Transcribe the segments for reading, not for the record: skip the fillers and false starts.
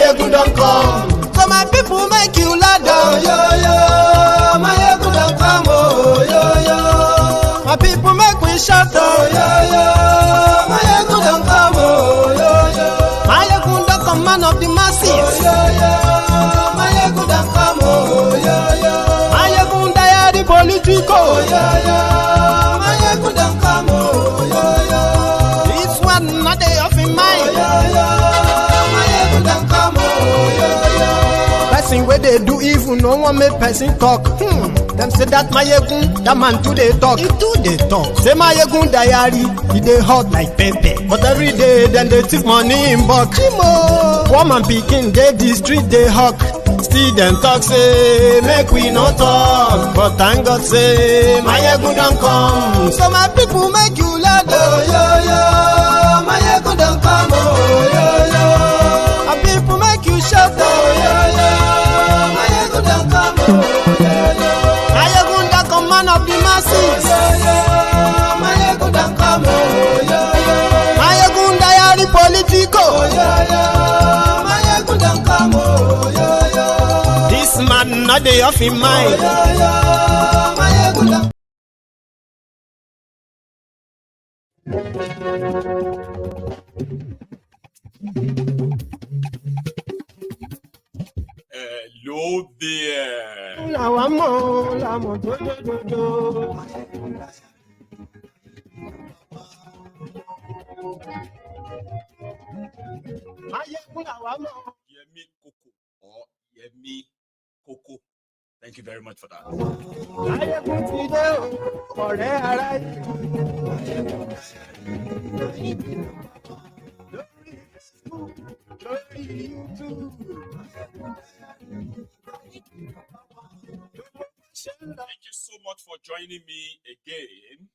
Mayegun don't come. So my people make you lie down. Yo yo, Mayegun don't come. Oh yo yo, my people make we shout. Oh yo yo, Mayegun don't come. Oh yo yo, Mayegun don't come, man of the masses. Oh yo yo, Mayegun don't come. Oh yo yo, Mayegun diary political. Oh yo yo, Mayegun don't come. Oh yo yo, this one not day off in mind. Oh yo yo, Mayegun don't come. Oh yo yo, person where they do evil, no one make person talk. Them say that Mayegun, that man too they talk. He too they talk. Say Mayegun diary, he dey hot like pepper. But every day, then they take money in bulk. Woman picking, they the street they hawk. Still them talk say, make we no talk. But thank God say, Mayegun don't come. So my people make you laugh. Oh yo yo, Mayegun don't come. Oh yo yo, my people make you shout. Oh yo yo, Mayegun don't come. Oh yo yo, Mayegun don't come, man of the masses. Oh yo yo, Mayegun don't come. Oh yo yo, Mayegun diary political. Oh yo yo, Mayegun don't come. Oh yo yo, this man not dey off in mind. Oh yo yo, Mayegun don't. Hello there. Yemi Koko or Yemi Koko. Thank you very much for that. Thank you so much for joining me again.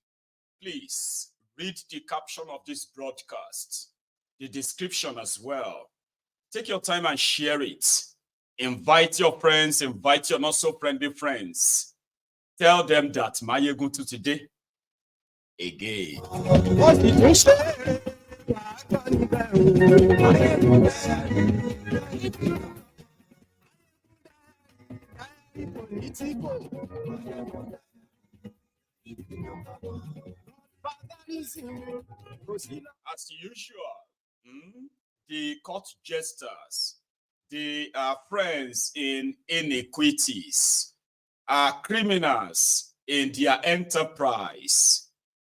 Please read the caption of this broadcast, the description as well. Take your time and share it. Invite your friends, invite your not so friendly friends. Tell them that Mayegun to today again. What did you say? As usual, the court jesters, they are friends in iniquities, are criminals in their enterprise.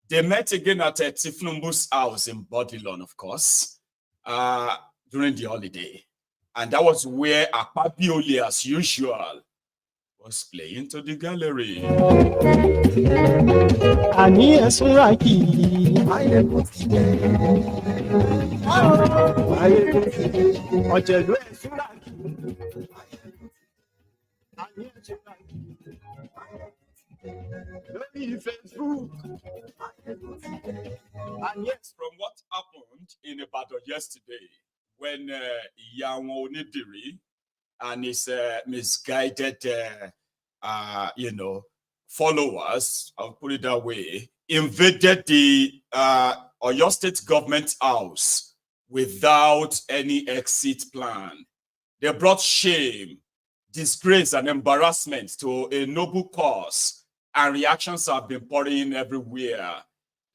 They met again at Tifnumbu's house in Bodilon, of course, during the holiday. And that was where Akpabioli, as usual, was playing to the gallery. And yes, from what happened in Ibadan yesterday, when Onitiri and his misguided, followers, I'll put it that way, invaded the Oyo State government house without any exit plan. They brought shame, disgrace, and embarrassment to a noble cause, and reactions have been pouring in everywhere.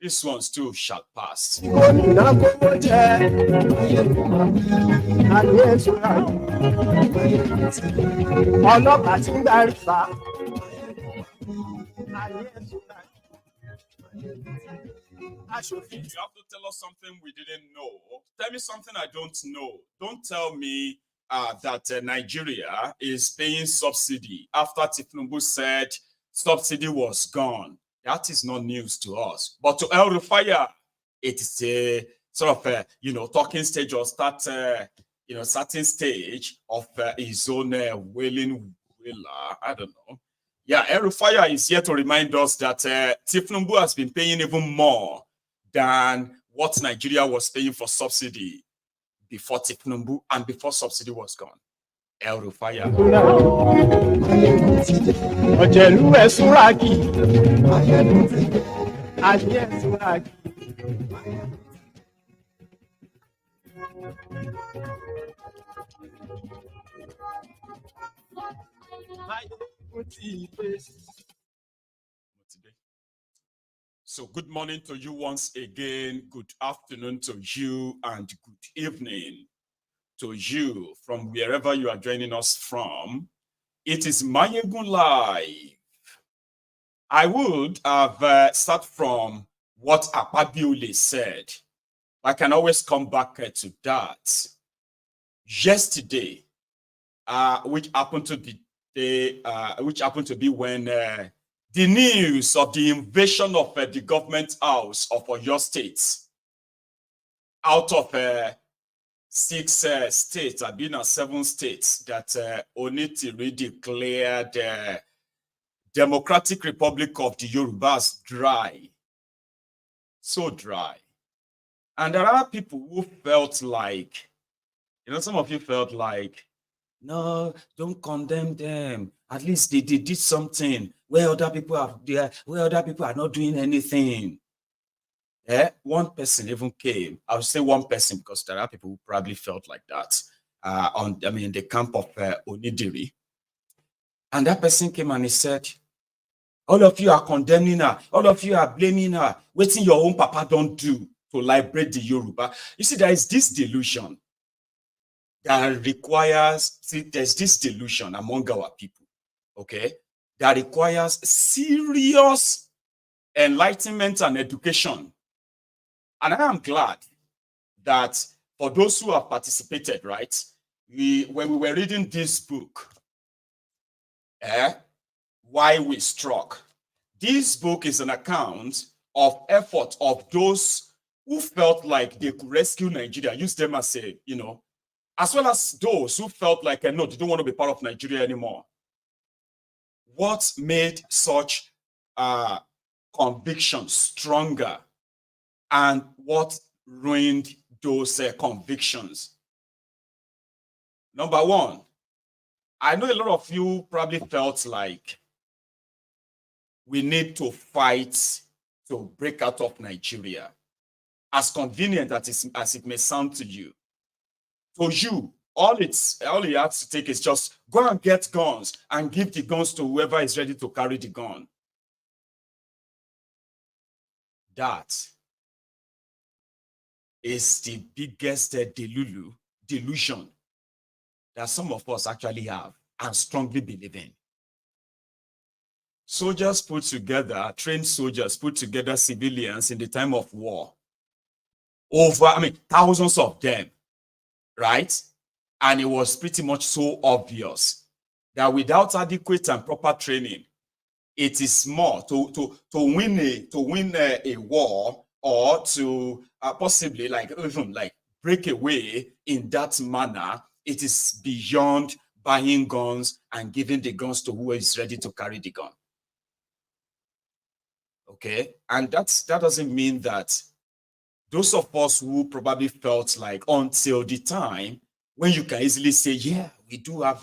This one's too shall pass. You have to tell us something we didn't know. Tell me something I don't know. Don't tell me that Nigeria is paying subsidy after Tifnumbu said subsidy was gone. That is not news to us. But to El Rufaya, it is a sort of talking stage or certain stage of his own wailing wailer. I don't know. Yeah, El Rufaya is here to remind us that Tifnumbu has been paying even more than what Nigeria was paying for subsidy before Tifnumbu and before subsidy was gone. El Rufaya. So good morning to you once again, good afternoon to you, and good evening to you from wherever you are joining us from. It is Mayegun Live. I would have start from what Akpabiule said. I can always come back to that. Yesterday, which happened to be when the news of the invasion of the government house of Oyo State out of 6 states, I've been 7 states that Onitiri declared Democratic Republic of the Yorubas dry. So dry. And there are people who felt like, some of you felt like, no, don't condemn them. At least they did something where other people are not doing anything. One person even came. I would say one person because there are people who probably felt like that. In the camp of Onitiri. And that person came and he said, all of you are condemning her. All of you are blaming her. Waiting your own papa don't do to liberate the Yoruba. You see, there is this delusion that requires, there's this delusion among our people, okay, that requires serious enlightenment and education. And I am glad that for those who have participated, right, when we were reading this book, Why We Struck, this book is an account of effort of those who felt like they could rescue Nigeria, use them as a, as well as those who felt like, no, they don't want to be part of Nigeria anymore. What made such convictions stronger and what ruined those convictions? Number one, I know a lot of you probably felt like we need to fight to break out of Nigeria. As convenient as it may sound to you, all you have to take is just go and get guns and give the guns to whoever is ready to carry the gun. That is the biggest delusion that some of us actually have and strongly believe in. Soldiers put together, trained soldiers put together civilians in the time of war. Thousands of them, right? And it was pretty much so obvious that without adequate and proper training, it is more to win a war or to possibly even break away in that manner. It is beyond buying guns and giving the guns to who is ready to carry the gun. Okay, and that doesn't mean that those of us who probably felt like until the time when you can easily say, yeah, we do have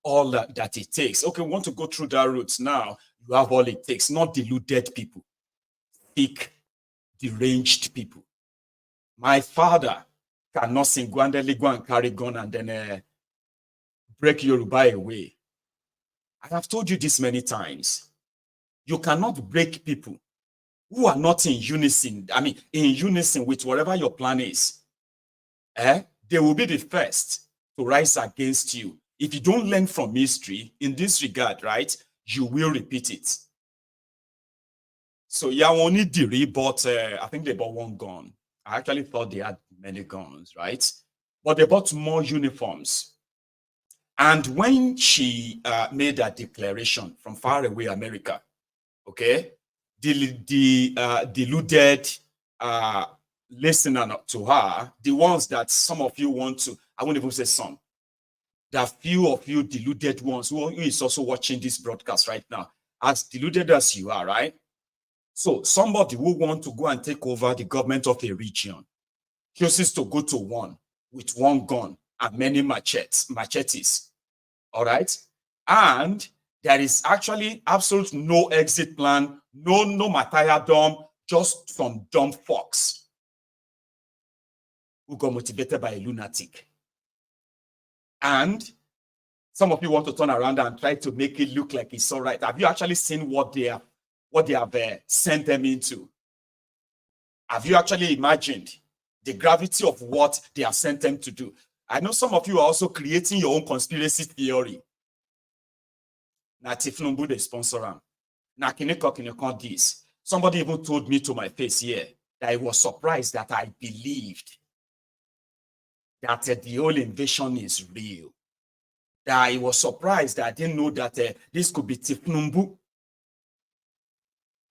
all that it takes. Okay, we want to go through that route now. You have all it takes, not deluded people, thick, deranged people. My father cannot single-handedly go and carry gun and then break Yoruba away. I have told you this many times. You cannot break people who are not in unison, in unison with whatever your plan is. They will be the first to rise against you. If you don't learn from history in this regard, right, you will repeat it. So yeah, Onitiri bought, I think they bought one gun. I actually thought they had many guns, right? But they bought more uniforms. And when she made that declaration from far away America, okay, the deluded listener to her, the ones that some of you want to, I won't even say some, that few of you deluded ones who is also watching this broadcast right now, as deluded as you are, right? So somebody who wants to go and take over the government of a region chooses to go to one with one gun and many machetes, all right? And there is actually absolute no exit plan, no martyrdom, just some dumb fucks who got motivated by a lunatic. And Some of you want to turn around and try to make it look like it's all right. Have you actually seen what they have sent them into? Have you actually imagined the gravity of what they have sent them to do? I know some of you are also creating your own conspiracy theory. Natifnumbu they sponsor them. Nakineko this. Somebody even told me to my face here that I was surprised that I believed that the whole invasion is real. That I was surprised that I didn't know that this could be Tifnumbu.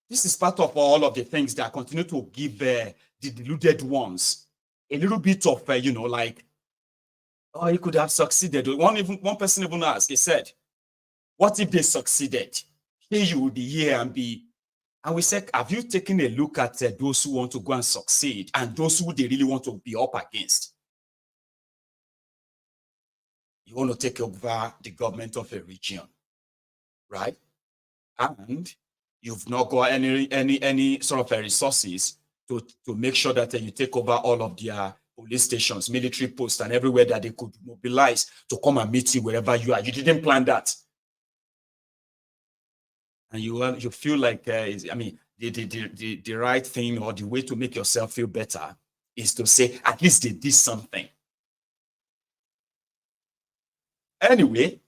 This is part of all of the things that continue to give the deluded ones a little bit of, like, oh, he could have succeeded. One person even asked, he said, what if they succeeded? Here you will be here and be. And we said, have you taken a look at those who want to go and succeed and those who they really want to be up against? You want to take over the government of a region, right? And you've not got any sort of resources to make sure that you take over all of their police stations, military posts, and everywhere that they could mobilize to come and meet you wherever you are. You didn't plan that. And you feel like, the right thing or the way to make yourself feel better is to say, at least they did something. Anyway,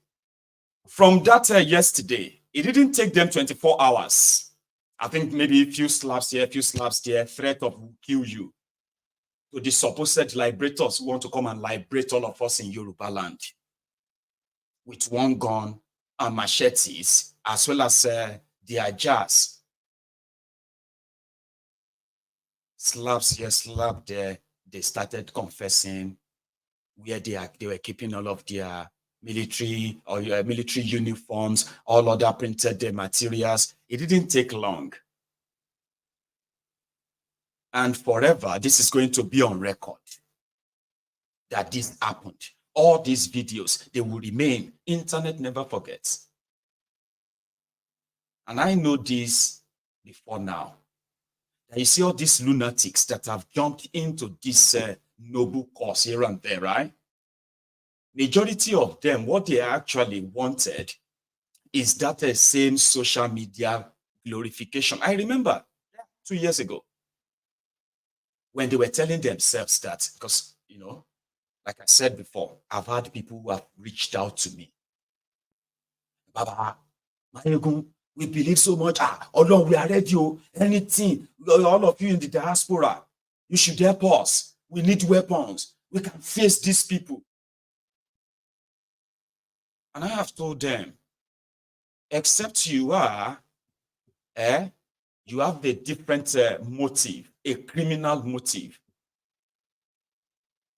from that yesterday, it didn't take them 24 hours. I think maybe a few slaps here, a few slaps there, threat of will kill you. To the supposed liberators who want to come and liberate all of us in Yoruba land with one gun and machetes, as well as their jars. Slaps here, slap there. They started confessing where they were keeping all of their military or military uniforms, all other printed materials. It didn't take long. And forever, this is going to be on record that this happened. All these videos, they will remain. Internet never forgets. And I know this before now. That you see all these lunatics that have jumped into this noble cause here and there, right? Majority of them, what they actually wanted is that same social media glorification. I remember 2 years ago when they were telling themselves that, because, like I said before, I've had people who have reached out to me. Baba, we believe so much. Although we are ready, anything, all of you in the diaspora, you should help us. We need weapons. We can face these people. And I have told them, except you have a different motive, a criminal motive.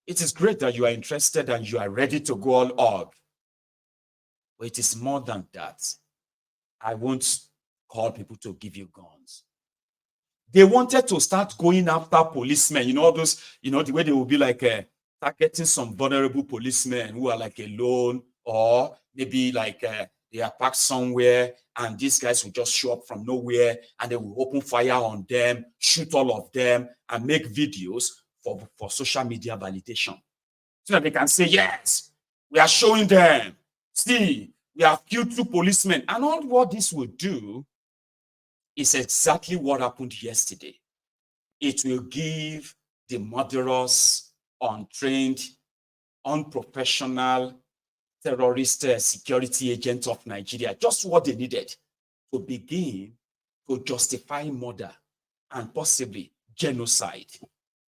It is great that you are interested and you are ready to go all out. But it is more than that. I won't call people to give you guns. They wanted to start going after policemen, all those, the way they will be like targeting some vulnerable policemen who are like alone, or maybe like they are parked somewhere and these guys will just show up from nowhere and they will open fire on them, shoot all of them, and make videos for social media validation. So that they can say, yes, we are showing them. See, we have killed 2 policemen. And all what this will do is exactly what happened yesterday. It will give the murderous, untrained, unprofessional, terrorist security agents of Nigeria just what they needed to begin to justify murder and possibly genocide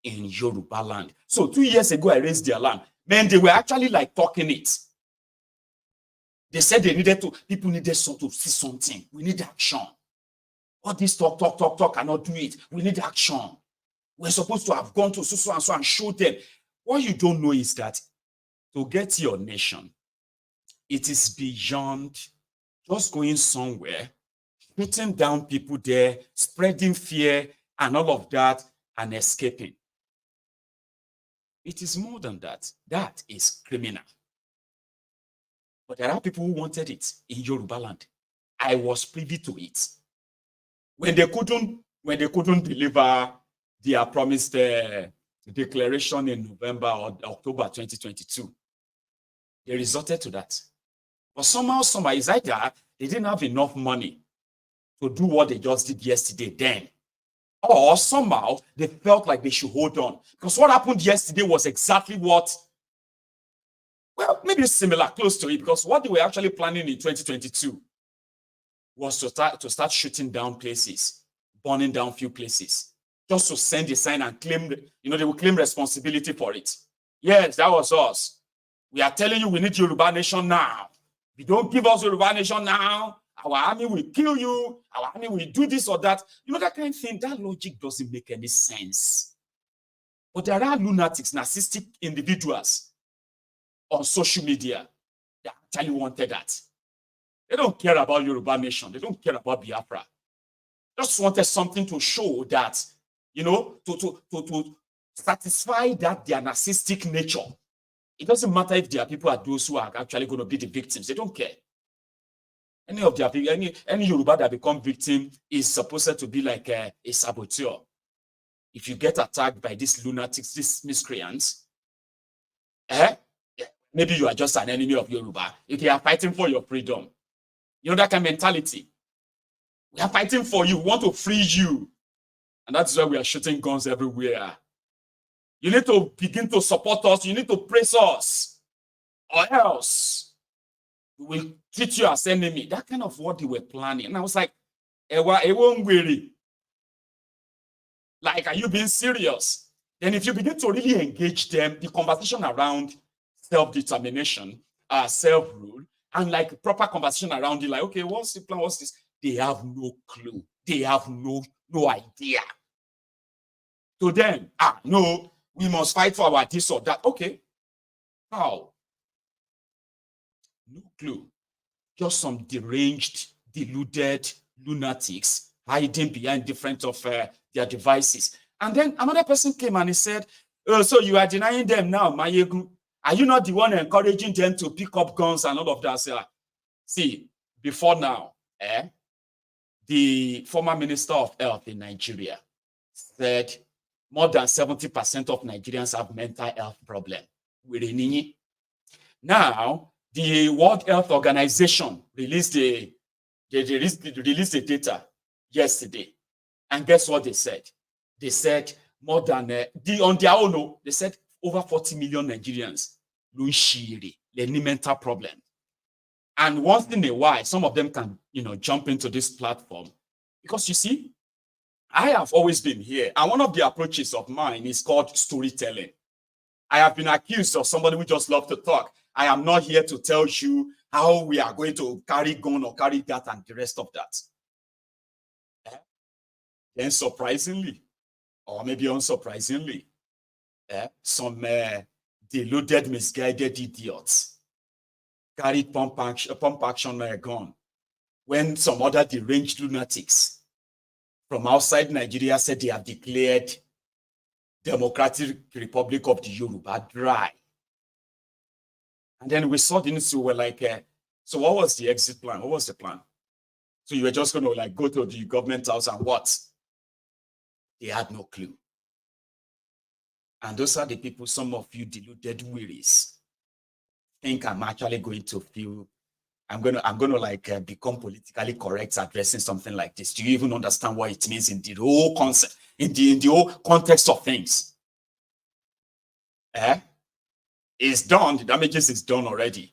in Yoruba land. So 2 years ago, I raised the alarm. Man, they were actually like talking it. They said people needed to see something. We need action. All this talk cannot do it. We need action. We're supposed to have gone to so and so and show them. What you don't know is that to get your nation, it is beyond just going somewhere, shooting down people there, spreading fear and all of that, and escaping. It is more than that. That is criminal. But there are people who wanted it in Yoruba land. I was privy to it. When they couldn't deliver their promised declaration in November or October 2022, they resorted to that. But somehow, it's either they didn't have enough money to do what they just did yesterday then, or somehow they felt like they should hold on. Because what happened yesterday was exactly what, well, maybe similar, close to it, because what they were actually planning in 2022 was to start shooting down places, burning down few places, just to send a sign and claim, they will claim responsibility for it. Yes, that was us. We are telling you we need Yoruba nation now. If you don't give us Yoruba nation now, our army will kill you, our army will do this or that. That kind of thing, that logic doesn't make any sense. But there are lunatics, narcissistic individuals on social media that actually wanted that. They don't care about Yoruba nation. They don't care about Biafra. Just wanted something to show that, to satisfy that their narcissistic nature. It doesn't matter if there are people are those who are actually going to be the victims. They don't care. Any Yoruba that become victim is supposed to be like a saboteur. If you get attacked by these lunatics, these miscreants, maybe you are just an enemy of Yoruba. If they are fighting for your freedom, that kind of mentality. We are fighting for you. We want to free you. And that's why we are shooting guns everywhere. You need to begin to support us. You need to praise us. Or else we will treat you as enemy. That kind of what they were planning. And I was like, like, are you being serious? Then if you begin to really engage them, the conversation around self-determination, self-rule, and like proper conversation around it, like, okay, what's the plan? What's this? They have no clue. They have no idea. To them, no, we must fight for our this or that. Okay. How? No clue. Just some deranged, deluded lunatics hiding behind different of their devices. And then another person came and he said, so you are denying them now, Mayegu. Are you not the one encouraging them to pick up guns and all of that? See, before now, the former Minister of Health in Nigeria said more than 70% of Nigerians have mental health problems. Now, the World Health Organization released the data yesterday. And guess what they said? They said more than, on their own, they said over 40 million Nigerians any mental problem. And once in a while, some of them can, jump into this platform. Because you see, I have always been here. And one of the approaches of mine is called storytelling. I have been accused of somebody who just loves to talk. I am not here to tell you how we are going to carry gun or carry that and the rest of that. Then surprisingly, or maybe unsurprisingly, some deluded, misguided idiots carried pump action gun when some other deranged lunatics from outside Nigeria said they have declared Democratic Republic of the Yoruba dry. And then we saw the news, we were like, so what was the exit plan? What was the plan? So you were just going to go to the government house and what? They had no clue. And those are the people, some of you deluded wearies, think I'm actually going to feel, I'm going to become politically correct addressing something like this. Do you even understand what it means in the whole concept, in the whole context of things? It's done. The damages is done already.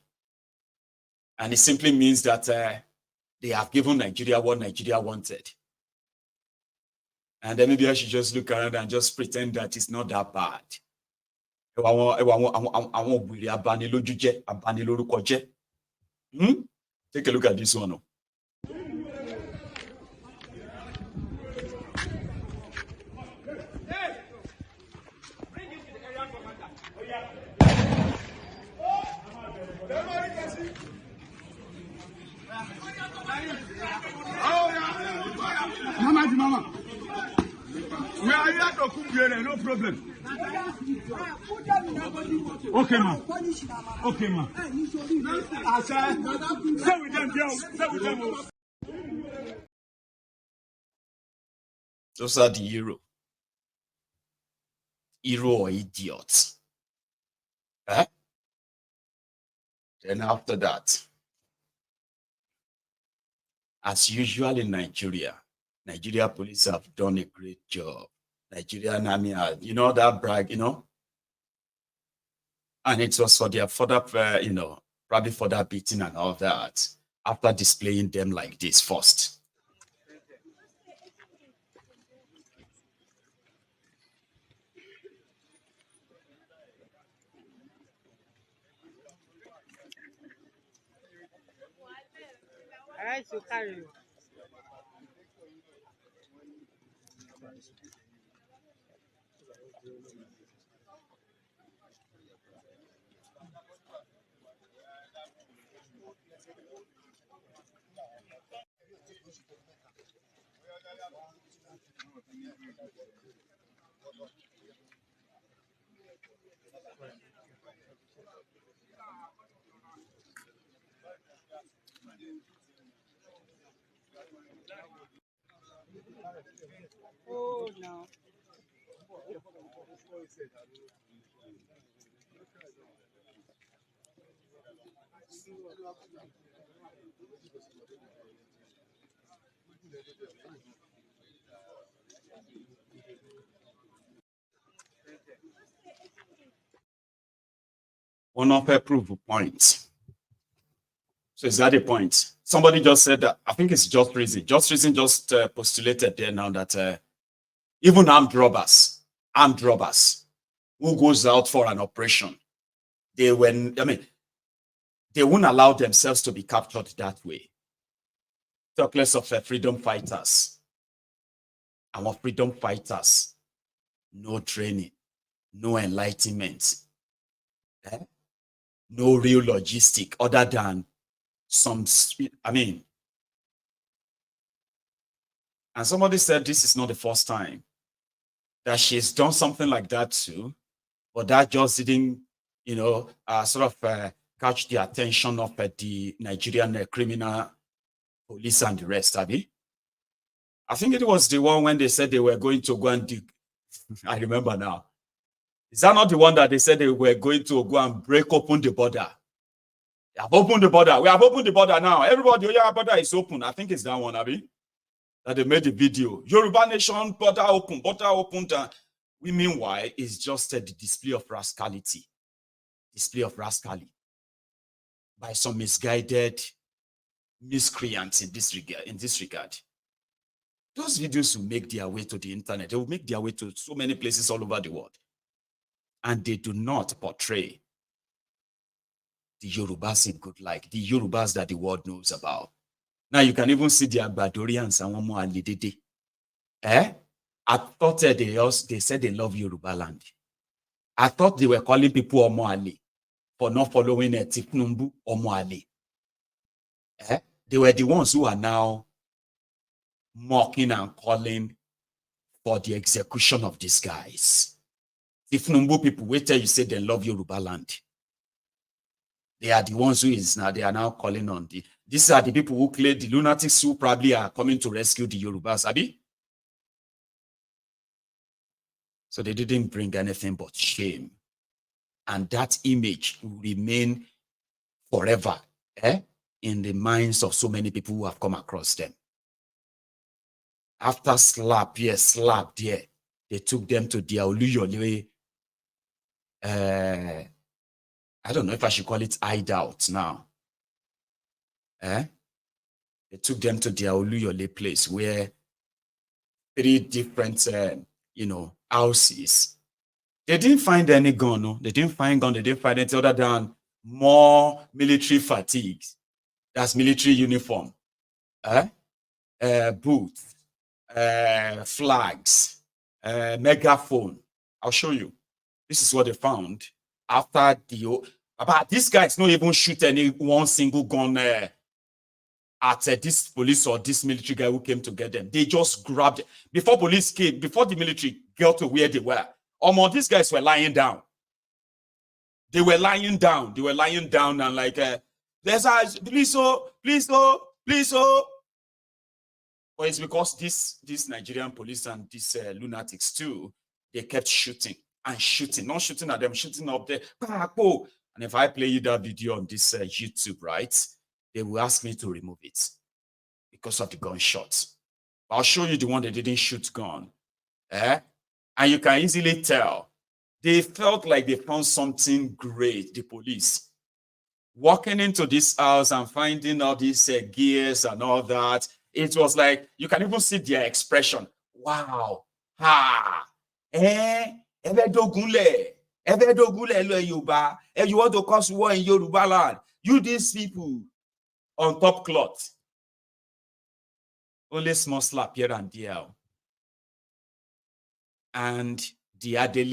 And it simply means that they have given Nigeria what Nigeria wanted. And then maybe I should just look around and just pretend that it's not that bad. Take a look at this one. Mama. We are here to cook here, no problem. Okay, ma. Okay, ma. Say with them, girl. Say with them. Those are the hero or idiots. Then after that, as usual in Nigeria police have done a great job. Nigerian army, that brag, and it was for their further, probably further beating and all that after displaying them like this first. To carry. Oh no. One of her proof points. So is that the point? Somebody just said that. I think it's Just Reason. Just Reason just postulated there now that even armed robbers who goes out for an operation, they won't allow themselves to be captured that way. Talk less of freedom fighters. Our freedom fighters, no training, no enlightenment, no real logistic other than and somebody said this is not the first time that she's done something like that too, but that just didn't, catch the attention of the Nigerian criminal police and the rest, Abby. I think it was the one when they said they were going to go and dig. I remember now. Is that not the one that they said they were going to go and break open the border? They have opened the border. We have opened the border now. Everybody, our border is open. I think it's that one, Abby. That they made the video. Yoruba nation, border open, we meanwhile is just the display of rascality. Display of rascality by some misguided miscreants in this regard. Those videos will make their way to the internet. They will make their way to so many places all over the world. And they do not portray the Yorubas in good light, the Yorubas that the world knows about. Now you can even see the Agbadorians and Omo Alidede. I thought they said they love Yoruba land. I thought they were calling people Omo Ali for not following Tifnumbu Omo Ali. They were the ones who are now mocking and calling for the execution of these guys. Tifnumbu people wait till you say they love Yoruba land. They are the ones they are now calling on these are the people who claim the lunatics who probably are coming to rescue the Yorubas, Abi. So they didn't bring anything but shame. And that image will remain forever in the minds of so many people who have come across them. After slap here, slap there, they took them to their Oluyole, I don't know if I should call it Hideouts now. They took them to their Oluyole place where 3 different, houses. They didn't find any gun. No? They didn't find gun. They didn't find anything other than more military fatigues. That's military uniform. Boots, flags, megaphone. I'll show you. This is what they found after these guys not even shoot one single gun at this police or this military guy who came to get them. They just grabbed before police came, before the military got to where they were. These guys were lying down. They were lying down. They were lying down and like, please, please. But it's because this Nigerian police and these lunatics too, they kept shooting and shooting, not shooting at them, shooting up there. And if I play you that video on this YouTube, right, they will ask me to remove it because of the gunshots. I'll show you the one that didn't shoot gun. And you can easily tell. They felt like they found something great, the police. Walking into this house and finding all these gears and all that, it was like, you can even see their expression. Wow. Ha. Evedogule Yoruba. You want to cause war in Yoruba land. You, these people, on top cloth. Only small slap here and there. And the Adele